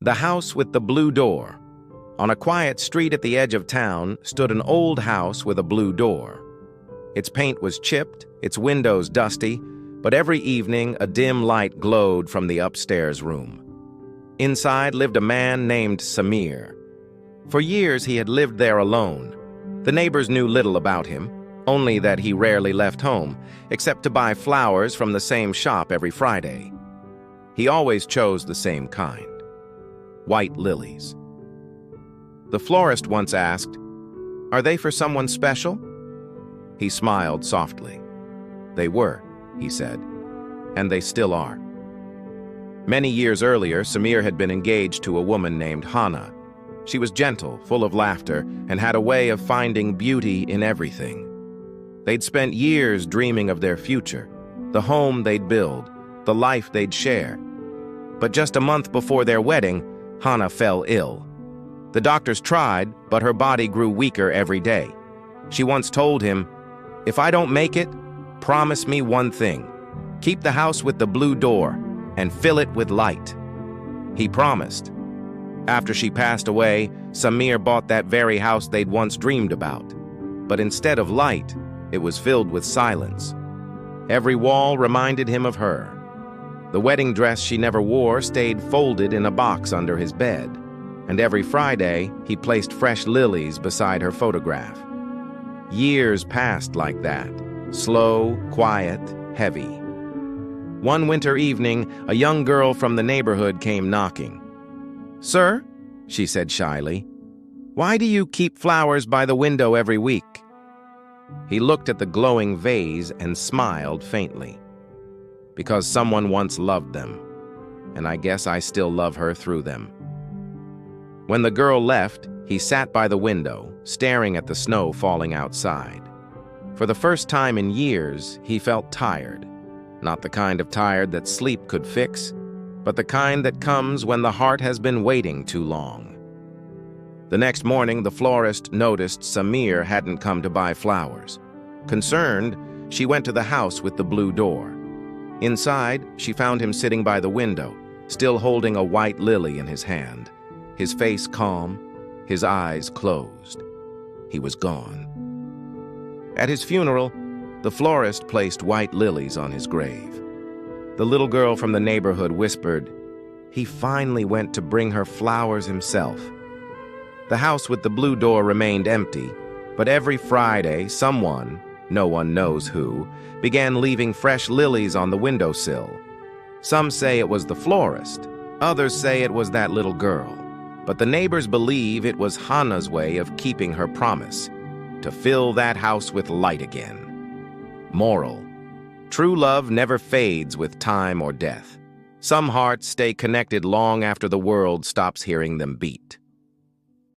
The House with the Blue Door. On a quiet street at the edge of town stood an old house with a blue door. Its paint was chipped, its windows dusty, but every evening a dim light glowed from the upstairs room. Inside lived a man named Samir. For years he had lived there alone. The neighbors knew little about him, only that he rarely left home, except to buy flowers from the same shop every Friday. He always chose the same kind: white lilies. The florist once asked, "Are they for someone special?" He smiled softly. "They were," he said, "and they still are." Many years earlier, Samir had been engaged to a woman named Hana. She was gentle, full of laughter, and had a way of finding beauty in everything. They'd spent years dreaming of their future, the home they'd build, the life they'd share. But just a month before their wedding, Hana fell ill. The doctors tried, but her body grew weaker every day. She once told him, "If I don't make it, promise me one thing. Keep the house with the blue door and fill it with light." He promised. After she passed away, Samir bought that very house they'd once dreamed about. But instead of light, it was filled with silence. Every wall reminded him of her. The wedding dress she never wore stayed folded in a box under his bed, and every Friday he placed fresh lilies beside her photograph. Years passed like that, slow, quiet, heavy. One winter evening, a young girl from the neighborhood came knocking. "Sir," she said shyly, "why do you keep flowers by the window every week?" He looked at the glowing vase and smiled faintly. "Because someone once loved them, and I guess I still love her through them." When the girl left, he sat by the window, staring at the snow falling outside. For the first time in years, he felt tired. Not the kind of tired that sleep could fix, but the kind that comes when the heart has been waiting too long. The next morning, the florist noticed Samir hadn't come to buy flowers. Concerned, she went to the house with the blue door. Inside, she found him sitting by the window, still holding a white lily in his hand, his face calm, his eyes closed. He was gone. At his funeral, the florist placed white lilies on his grave. The little girl from the neighborhood whispered, "He finally went to bring her flowers himself." The house with the blue door remained empty, but every Friday someone, no one knows who, began leaving fresh lilies on the windowsill. Some say it was the florist, others say it was that little girl, but the neighbors believe it was Hana's way of keeping her promise, to fill that house with light again. Moral: true love never fades with time or death. Some hearts stay connected long after the world stops hearing them beat.